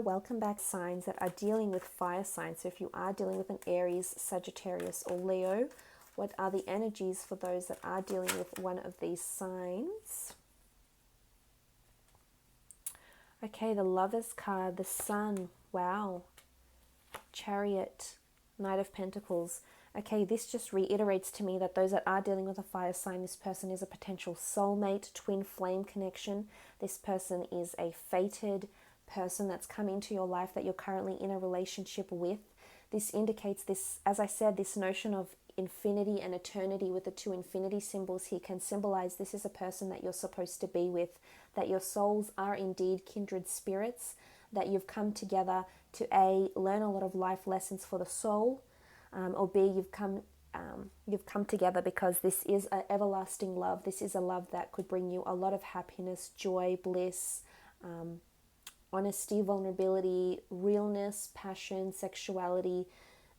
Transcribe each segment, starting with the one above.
welcome back. Signs that are dealing with fire signs. So if you are dealing with an Aries, Sagittarius or Leo, what are the energies for those that are dealing with one of these signs? Okay, the Lovers card, the Sun, wow, Chariot, Knight of Pentacles. Okay, this just reiterates to me that those that are dealing with a fire sign, this person is a potential soulmate, twin flame connection. This person is a fated person that's come into your life that you're currently in a relationship with. This indicates this, as I said, this notion of infinity and eternity with the two infinity symbols here can symbolize this is a person that you're supposed to be with, that your souls are indeed kindred spirits, that you've come together to A, learn a lot of life lessons for the soul, or B, you've come together because this is an everlasting love. This is a love that could bring you a lot of happiness, joy, bliss, honesty, vulnerability, realness, passion, sexuality.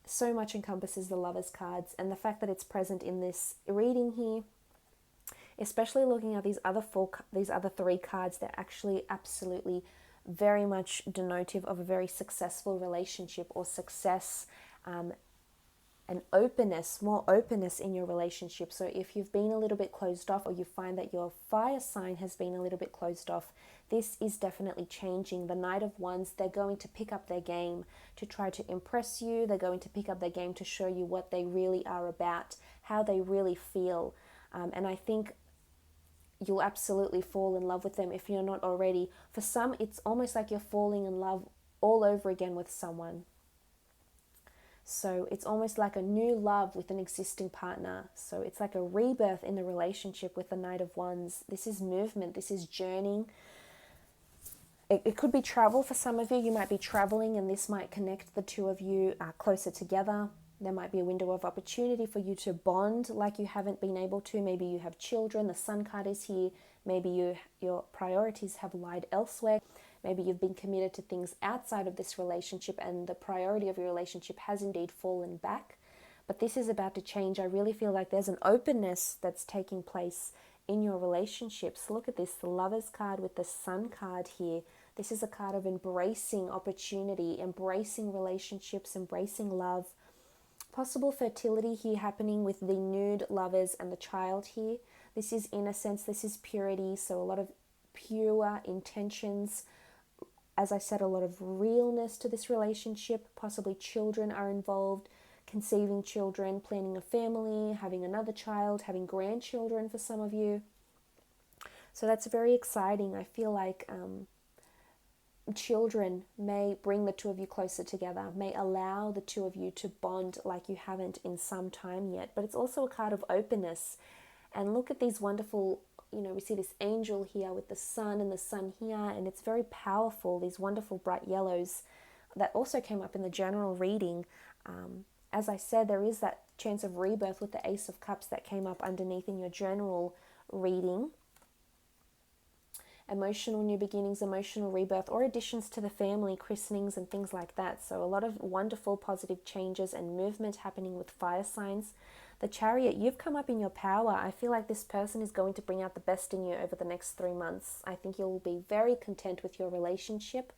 So much encompasses the Lovers cards, and the fact that it's present in this reading here, especially looking at these other three cards, they're actually absolutely very much denotive of a very successful relationship or success, and openness, more openness in your relationship. So if you've been a little bit closed off, or you find that your fire sign has been a little bit closed off, this is definitely changing. The Knight of Wands, they're going to pick up their game to try to impress you. They're going to pick up their game to show you what they really are about, how they really feel. And I think you'll absolutely fall in love with them if you're not already. For some, it's almost like you're falling in love all over again with someone. So it's almost like a new love with an existing partner. So it's like a rebirth in the relationship with the Knight of Wands. This is movement. This is journeying. It could be travel for some of you. You might be traveling, and this might connect the two of you closer together. There might be a window of opportunity for you to bond like you haven't been able to. Maybe you have children. The Sun card is here. Maybe your priorities have lied elsewhere. Maybe you've been committed to things outside of this relationship, and the priority of your relationship has indeed fallen back. But this is about to change. I really feel like there's an openness that's taking place in your relationships. Look at this, the Lovers card with the Sun card here. This is a card of embracing opportunity, embracing relationships, embracing love. Possible fertility here happening with the nude lovers and the child here. This is innocence, this is purity, so a lot of pure intentions. As I said, a lot of realness to this relationship. Possibly children are involved, conceiving children, planning a family, having another child, having grandchildren for some of you. So that's very exciting. I feel like children may bring the two of you closer together, may allow the two of you to bond like you haven't in some time yet. But it's also a card of openness. And look at these wonderful, we see this angel here with the sun and the sun here, and it's very powerful, these wonderful bright yellows that also came up in the general reading. As I said, there is that chance of rebirth with the Ace of Cups that came up underneath in your general reading. Emotional new beginnings, emotional rebirth, or additions to the family, christenings and things like that. So a lot of wonderful positive changes and movement happening with fire signs. The Chariot, you've come up in your power. I feel like this person is going to bring out the best in you over the next 3 months. I think you'll be very content with your relationship.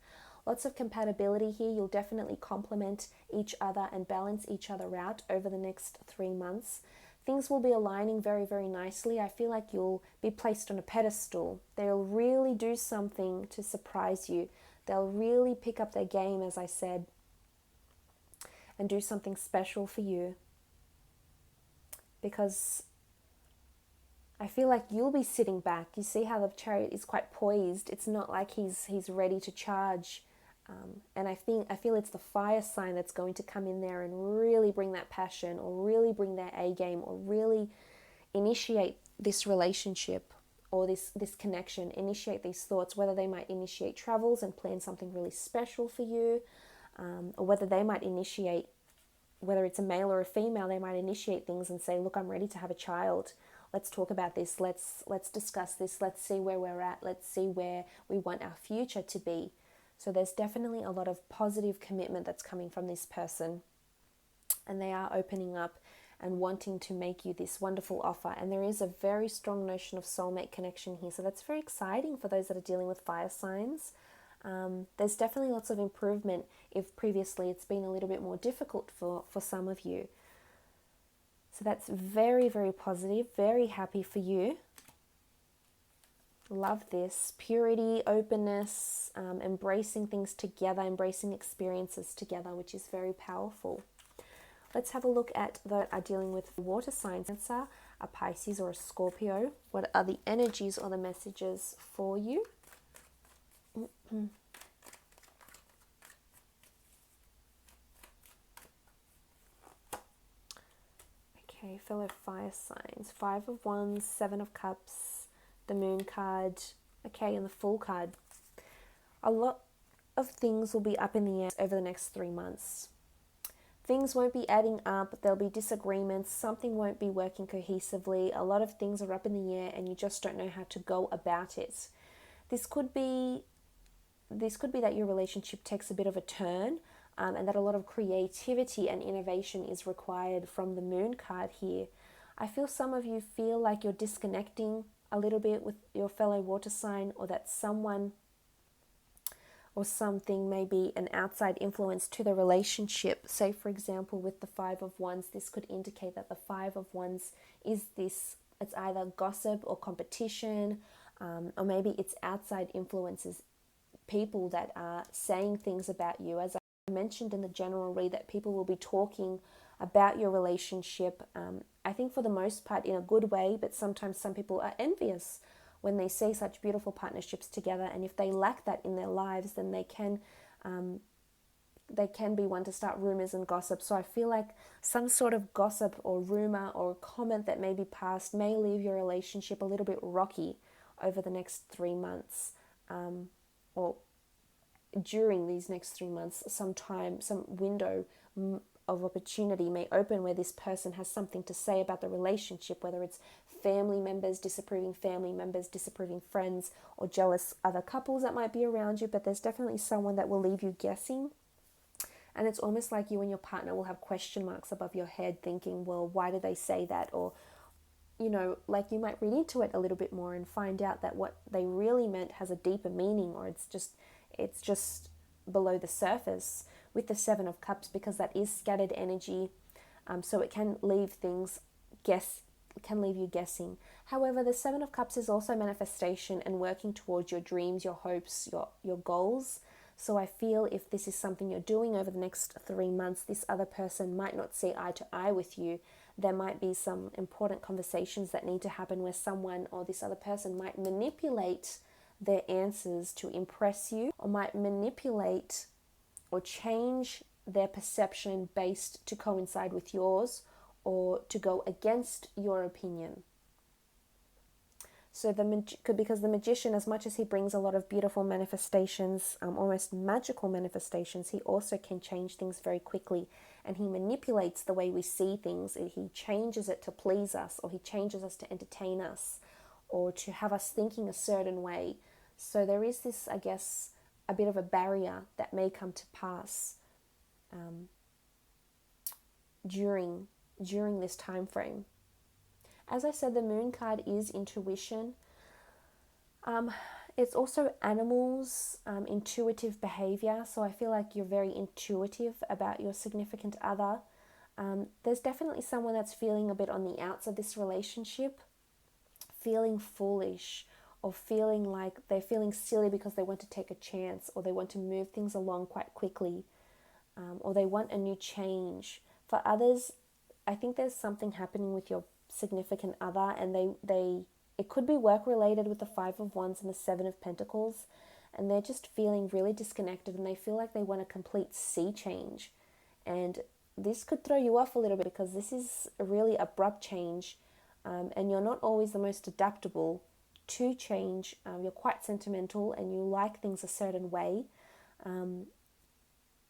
Lots of compatibility here. You'll definitely complement each other and balance each other out over the next 3 months. Things will be aligning very, very nicely. I feel like you'll be placed on a pedestal. They'll really do something to surprise you. They'll really pick up their game, as I said, and do something special for you. Because I feel like you'll be sitting back. You see how the Chariot is quite poised. It's not like he's ready to charge. And I feel it's the fire sign that's going to come in there and really bring that passion, or really bring their A game, or really initiate this relationship or this connection, initiate these thoughts, whether they might initiate travels and plan something really special for you, or whether they might initiate, whether it's a male or a female, they might initiate things and say, look, I'm ready to have a child. Let's talk about this. Let's discuss this. Let's see where we're at. Let's see where we want our future to be. So there's definitely a lot of positive commitment that's coming from this person. And they are opening up and wanting to make you this wonderful offer. And there is a very strong notion of soulmate connection here. So that's very exciting for those that are dealing with fire signs. There's definitely lots of improvement if previously it's been a little bit more difficult for some of you. So that's very, very positive. Very happy for you. Love this. Purity, openness, embracing things together, embracing experiences together, which is very powerful. Let's have a look at that are dealing with water signs. Cancer, a Pisces or a Scorpio. What are the energies or the messages for you? Okay, fellow fire signs. 5 of Wands, 7 of Cups, the Moon card. Okay, and the Fool card. A lot of things will be up in the air over the next 3 months. Things won't be adding up. There'll be disagreements. Something won't be working cohesively. A lot of things are up in the air and you just don't know how to go about it. This could be that your relationship takes a bit of a turn, and that a lot of creativity and innovation is required from the Moon card here. I feel some of you feel like you're disconnecting a little bit with your fellow water sign, or that someone or something may be an outside influence to the relationship. Say, for example, with the 5 of Wands, this could indicate that the 5 of Wands is this, it's either gossip or competition, or maybe it's outside influences, people that are saying things about you. As I mentioned in the general read, that people will be talking about your relationship, I think for the most part in a good way, but sometimes some people are envious when they see such beautiful partnerships together, and if they lack that in their lives, then they can be one to start rumors and gossip. So I feel like some sort of gossip or rumor or comment that may be passed may leave your relationship a little bit rocky over the next 3 months, or during these next 3 months. Some window of opportunity may open where this person has something to say about the relationship, whether it's family members, disapproving friends, or jealous other couples that might be around you. But there's definitely someone that will leave you guessing. And it's almost like you and your partner will have question marks above your head thinking, well, why did they say that? Or, like you might read into it a little bit more and find out that what they really meant has a deeper meaning, or it's just below the surface with the 7 of Cups, because that is scattered energy. So it can leave you guessing. However, the 7 of Cups is also manifestation and working towards your dreams, your hopes, your goals. So I feel if this is something you're doing over the next 3 months, this other person might not see eye to eye with you. There might be some important conversations that need to happen where someone or this other person might manipulate their answers to impress you, or might manipulate or change their perception based to coincide with yours, or to go against your opinion. So because the magician, as much as he brings a lot of beautiful manifestations, almost magical manifestations, he also can change things very quickly, and he manipulates the way we see things. He changes it to please us, or he changes us to entertain us, or to have us thinking a certain way. So there is this, I guess, a bit of a barrier that may come to pass during this time frame. As I said, the Moon card is intuition. It's also animals, intuitive behavior. So I feel like you're very intuitive about your significant other. There's definitely someone that's feeling a bit on the outs of this relationship, feeling foolish, or feeling like they're feeling silly because they want to take a chance, or they want to move things along quite quickly, or they want a new change. For others, I think there's something happening with your significant other, and it could be work related with the 5 of Wands and the 7 of Pentacles, and they're just feeling really disconnected, and they feel like they want a complete sea change. And this could throw you off a little bit, because this is a really abrupt change, and you're not always the most adaptable to change. You're quite sentimental and you like things a certain way, and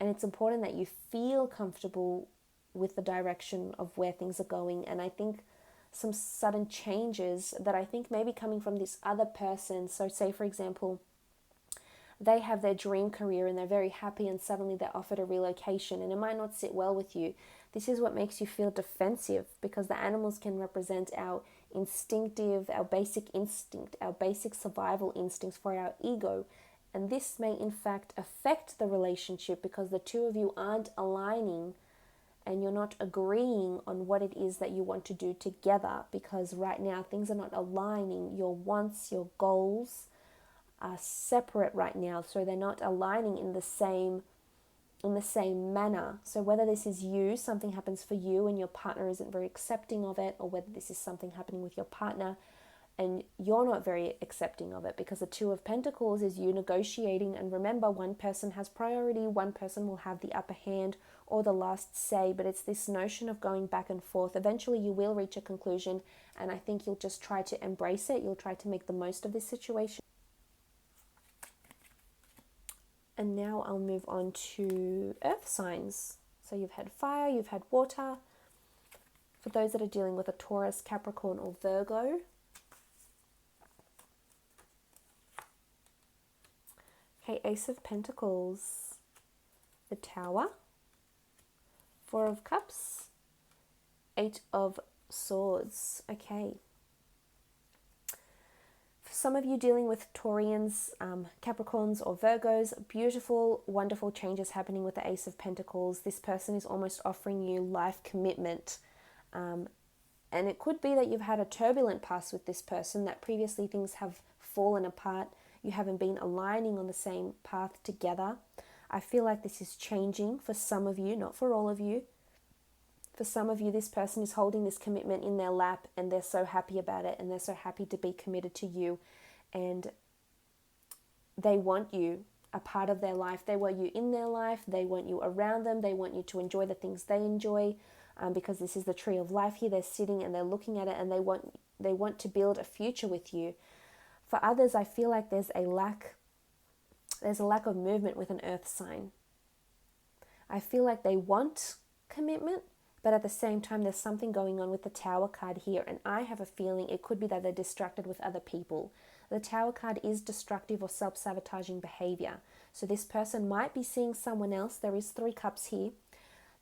it's important that you feel comfortable with the direction of where things are going. And I think some sudden changes that I think may be coming from this other person. So say, for example, they have their dream career and they're very happy, and suddenly they're offered a relocation, and it might not sit well with you. This is what makes you feel defensive, because the animals can represent our basic instinct, our basic survival instincts for our ego. And this may in fact affect the relationship because the two of you aren't aligning and you're not agreeing on what it is that you want to do together, because right now things are not aligning. Your wants, your goals are separate right now, so they're not aligning in the same manner. So whether this is you, something happens for you and your partner isn't very accepting of it, or whether this is something happening with your partner and you're not very accepting of it, because the Two of Pentacles is you negotiating. And remember, one person has priority, one person will have the upper hand or the last say, but it's this notion of going back and forth. Eventually you will reach a conclusion, and I think you'll just try to embrace it. You'll try to make the most of this situation. And now I'll move on to earth signs. So you've had fire, you've had water. For those that are dealing with a Taurus, Capricorn, or Virgo, okay, Ace of Pentacles, the Tower, Four of Cups, Eight of Swords. Okay. For some of you dealing with Taurians, Capricorns, or Virgos, beautiful, wonderful changes happening with the Ace of Pentacles. This person is almost offering you life commitment. And it could be that you've had a turbulent past with this person, that previously things have fallen apart. You haven't been aligning on the same path together. I feel like this is changing for some of you, not for all of you. For some of you, this person is holding this commitment in their lap and they're so happy about it, and they're so happy to be committed to you, and they want you a part of their life. They want you in their life. They want you around them. They want you to enjoy the things they enjoy, because this is the tree of life here. They're sitting and they're looking at it, and they want to build a future with you. For others, I feel like there's a lack of movement with an earth sign. I feel like they want commitment, but at the same time, there's something going on with the Tower card here, and I have a feeling it could be that they're distracted with other people. The Tower card is destructive or self-sabotaging behavior. So this person might be seeing someone else. There is Three Cups here.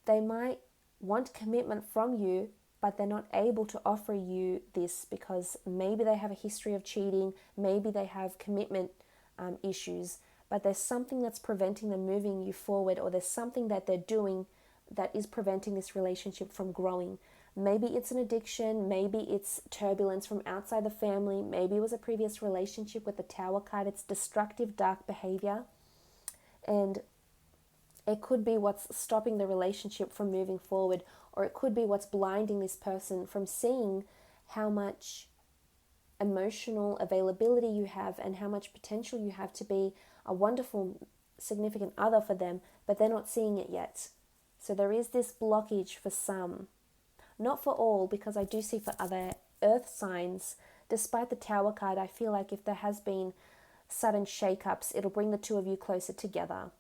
They might want commitment from you, but they're not able to offer you this because maybe they have a history of cheating, maybe they have commitment issues, but there's something that's preventing them moving you forward, or there's something that they're doing that is preventing this relationship from growing. Maybe it's an addiction, maybe it's turbulence from outside the family, maybe it was a previous relationship with the Tower card. It's destructive, dark behavior, and it could be what's stopping the relationship from moving forward, or it could be what's blinding this person from seeing how much emotional availability you have and how much potential you have to be a wonderful, significant other for them, but they're not seeing it yet. So there is this blockage for some. Not for all, because I do see for other earth signs, despite the Tower card, I feel like if there has been sudden shake-ups, it'll bring the two of you closer together.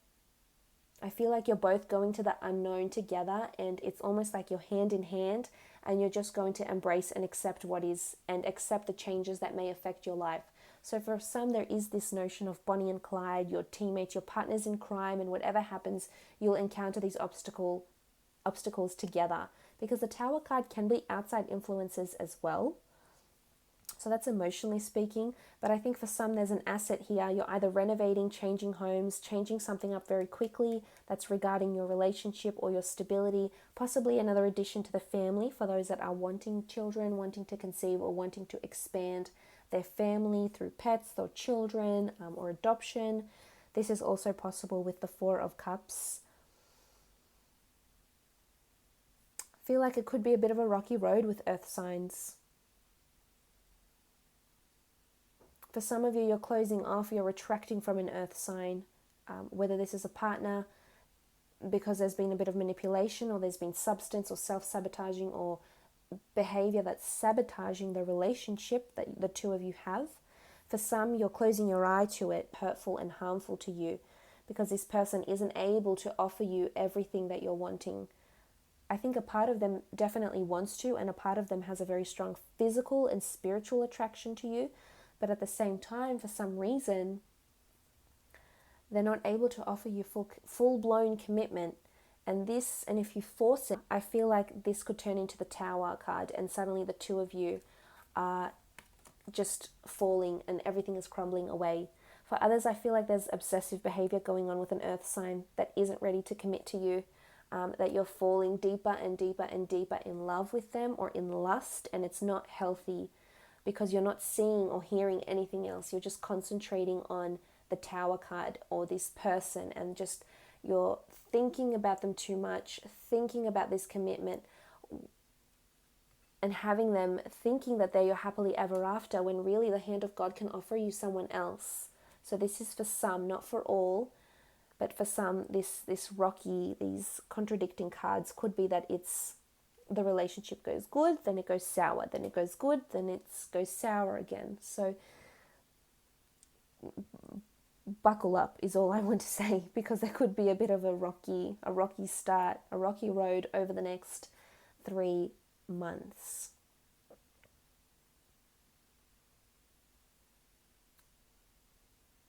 I feel like you're both going to the unknown together, and it's almost like you're hand in hand, and you're just going to embrace and accept what is, and accept the changes that may affect your life. So for some, there is this notion of Bonnie and Clyde, your teammates, your partners in crime, and whatever happens, you'll encounter these obstacles together. Because the Tower card can be outside influences as well. So that's emotionally speaking. But I think for some, there's an asset here. You're either renovating, changing homes, changing something up very quickly that's regarding your relationship or your stability, possibly another addition to the family for those that are wanting children, wanting to conceive, or wanting to expand their family through pets or children or adoption. This is also possible with the Four of Cups. I feel like it could be a bit of a rocky road with earth signs. For some of you, you're closing off, you're retracting from an earth sign, whether this is a partner because there's been a bit of manipulation, or there's been substance or self-sabotaging or behavior that's sabotaging the relationship that the two of you have. For some, you're closing your eye to it, hurtful and harmful to you, because this person isn't able to offer you everything that you're wanting. I think a part of them definitely wants to, and a part of them has a very strong physical and spiritual attraction to you. But at the same time, for some reason, they're not able to offer you full-blown commitment. And if you force it, I feel like this could turn into the Tower card, and suddenly the two of you are just falling and everything is crumbling away. For others, I feel like there's obsessive behavior going on with an earth sign that isn't ready to commit to you, that you're falling deeper and deeper and deeper in love with them or in lust, and it's not healthy because you're not seeing or hearing anything else. You're just concentrating on the Tower card or this person, and just you're thinking about them too much, thinking about this commitment, and having them thinking that they're your happily ever after, when really the hand of God can offer you someone else. So this is for some, not for all, but for some, this rocky, these contradicting cards could be that it's the relationship goes good, then it goes sour, then it goes good, then it goes sour again. So buckle up is all I want to say, because there could be a bit of a rocky start, a rocky road over the next 3 months.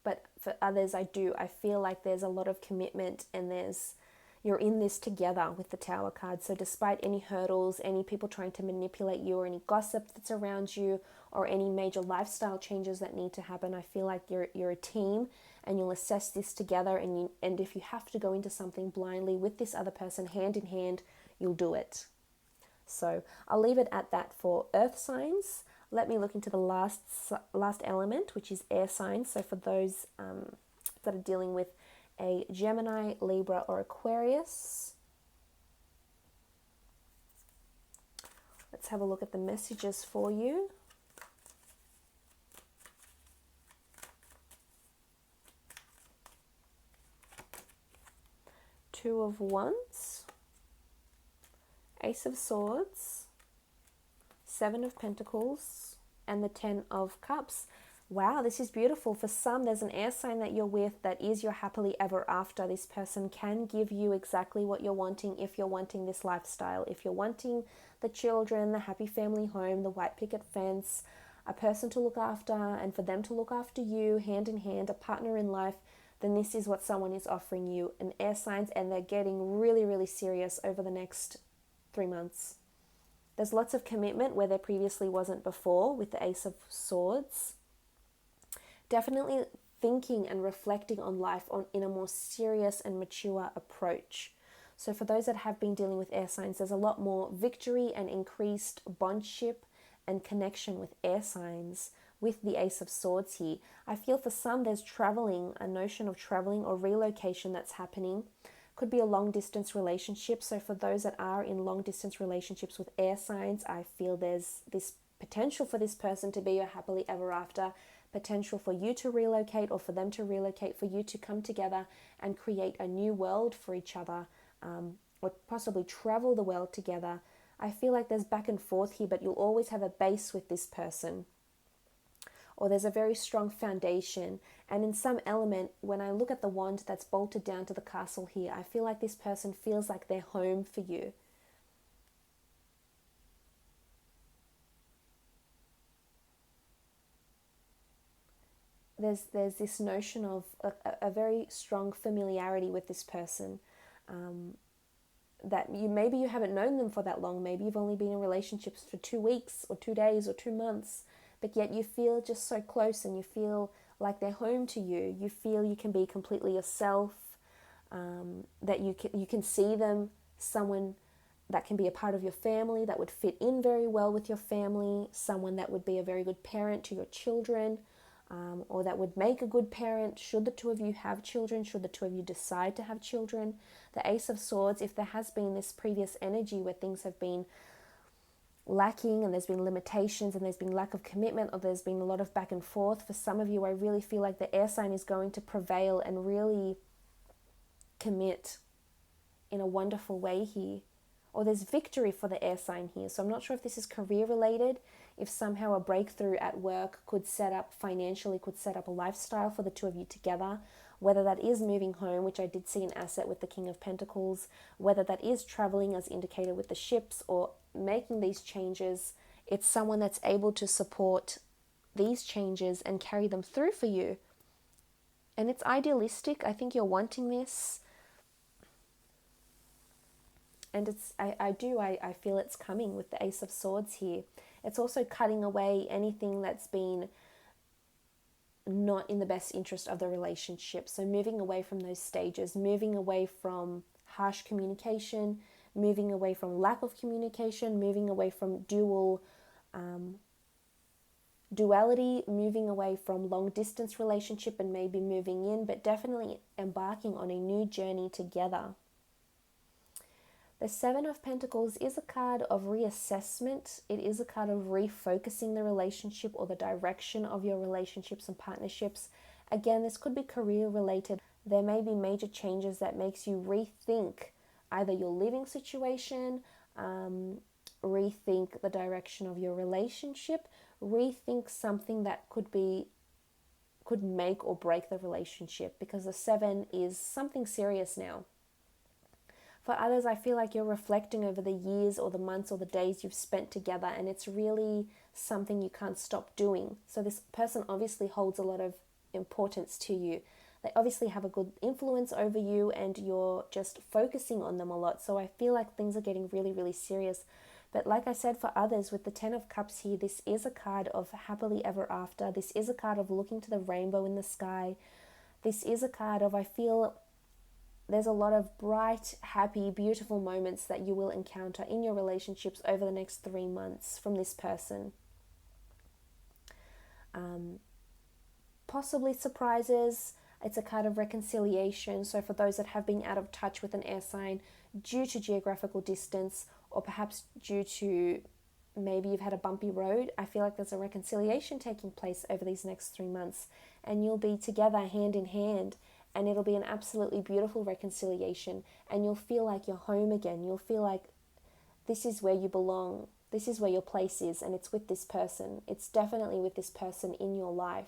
But for others, I feel like there's a lot of commitment, and you're in this together with the Tower card. So despite any hurdles, any people trying to manipulate you, or any gossip that's around you, or any major lifestyle changes that need to happen, I feel like you're a team, and you'll assess this together, and if you have to go into something blindly with this other person hand in hand, you'll do it. So I'll leave it at that for earth signs. Let me look into the last element, which is air signs. So for those that are dealing with a Gemini, Libra, or Aquarius, let's have a look at the messages for you. Two of Wands, Ace of Swords, Seven of Pentacles, and the 10 of Cups. Wow, this is beautiful. For some, there's an air sign that you're with that is your happily ever after. This person can give you exactly what you're wanting if you're wanting this lifestyle. If you're wanting the children, the happy family home, the white picket fence, a person to look after, and for them to look after you hand in hand, a partner in life, then this is what someone is offering you, an air signs, and they're getting really, really serious over the next 3 months. There's lots of commitment where there previously wasn't before with the Ace of Swords. Definitely thinking and reflecting on life in a more serious and mature approach. So for those that have been dealing with air signs, there's a lot more victory and increased bondship and connection with air signs with the Ace of Swords here. I feel for some there's traveling, a notion of traveling or relocation that's happening. Could be a long distance relationship. So for those that are in long distance relationships with air signs, I feel there's this potential for this person to be your happily ever after, potential for you to relocate or for them to relocate, for you to come together and create a new world for each other, or possibly travel the world together. I feel like there's back and forth here, but you'll always have a base with this person, or there's a very strong foundation. And in some element, when I look at the wand that's bolted down to the castle here, I feel like this person feels like they're home for you. There's this notion of a very strong familiarity with this person, that maybe you haven't known them for that long. Maybe you've only been in relationships for 2 weeks or 2 days or 2 months, but yet you feel just so close, and you feel like they're home to you. You feel you can be completely yourself, that you can see them, someone that can be a part of your family, that would fit in very well with your family, someone that would be a very good parent to your children, or that would make a good parent should the two of you have children, should the two of you decide to have children. The Ace of Swords, if there has been this previous energy where things have been lacking and there's been limitations and there's been lack of commitment, or there's been a lot of back and forth, for some of you, I really feel like the air sign is going to prevail and really commit in a wonderful way here. Or there's victory for the air sign here. So I'm not sure if this is career related, if somehow a breakthrough at work could set up financially, could set up a lifestyle for the two of you together, whether that is moving home, which I did see an asset with the King of Pentacles, whether that is traveling as indicated with the ships, or making these changes. It's someone that's able to support these changes and carry them through for you. And it's idealistic. I think you're wanting this. And I feel it's coming with the Ace of Swords here. It's also cutting away anything that's been not in the best interest of the relationship. So moving away from those stages, moving away from harsh communication, moving away from lack of communication, moving away from duality, moving away from long distance relationship and maybe moving in, but definitely embarking on a new journey together. The Seven of Pentacles is a card of reassessment. It is a card of refocusing the relationship or the direction of your relationships and partnerships. Again, this could be career related. There may be major changes that makes you rethink either your living situation, rethink the direction of your relationship, rethink something that could make or break the relationship, because the 7 is something serious now. For others, I feel like you're reflecting over the years or the months or the days you've spent together, and it's really something you can't stop doing. So this person obviously holds a lot of importance to you. They obviously have a good influence over you, and you're just focusing on them a lot. So I feel like things are getting really, really serious. But like I said, for others, with the 10 of Cups here, this is a card of happily ever after. This is a card of looking to the rainbow in the sky. This is a card of, I feel, there's a lot of bright, happy, beautiful moments that you will encounter in your relationships over the next 3 months from this person. Possibly surprises. It's a card of reconciliation. So for those that have been out of touch with an air sign due to geographical distance, or perhaps due to maybe you've had a bumpy road, I feel like there's a reconciliation taking place over these next 3 months, and you'll be together hand in hand, and it'll be an absolutely beautiful reconciliation, and you'll feel like you're home again. You'll feel like this is where you belong. This is where your place is, and it's with this person. It's definitely with this person in your life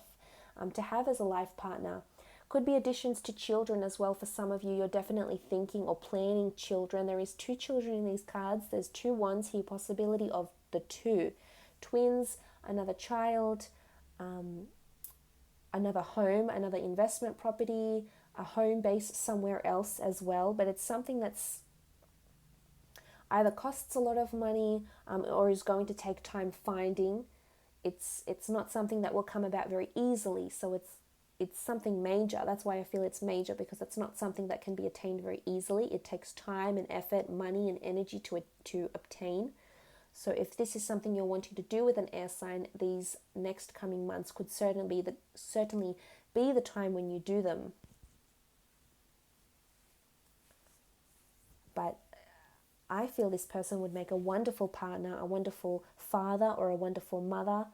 to have as a life partner. Could be additions to children as well. For some of you, you're definitely thinking or planning children. There is 2 children in these cards. There's 2 ones here, possibility of the 2. Twins, another child, another home, another investment property, a home base somewhere else as well. But it's something that's either costs a lot of money or is going to take time finding. It's not something that will come about very easily. So it's something major. That's why I feel it's major, because it's not something that can be attained very easily. It takes time and effort, money and energy to obtain. So if this is something you're wanting to do with an air sign, these next coming months could certainly be the time when you do them. But I feel this person would make a wonderful partner, a wonderful father or a wonderful mother.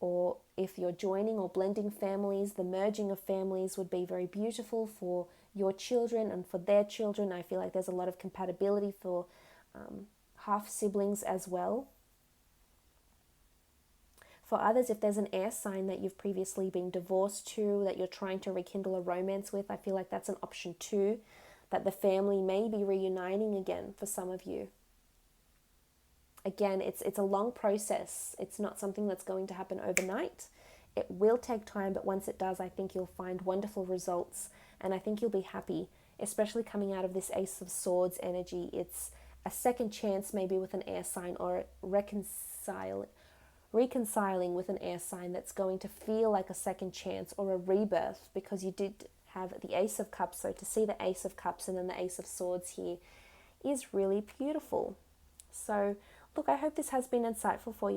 Or if you're joining or blending families, the merging of families would be very beautiful for your children and for their children. I feel like there's a lot of compatibility for half siblings as well. For others, if there's an air sign that you've previously been divorced to, that you're trying to rekindle a romance with, I feel like that's an option too, that the family may be reuniting again for some of you. Again, it's a long process. It's not something that's going to happen overnight. It will take time, but once it does, I think you'll find wonderful results, and I think you'll be happy, especially coming out of this Ace of Swords energy. It's a second chance maybe with an air sign, or reconciling with an air sign that's going to feel like a second chance or a rebirth, because you did have the Ace of Cups. So to see the Ace of Cups and then the Ace of Swords here is really beautiful. So look, I hope this has been insightful for you.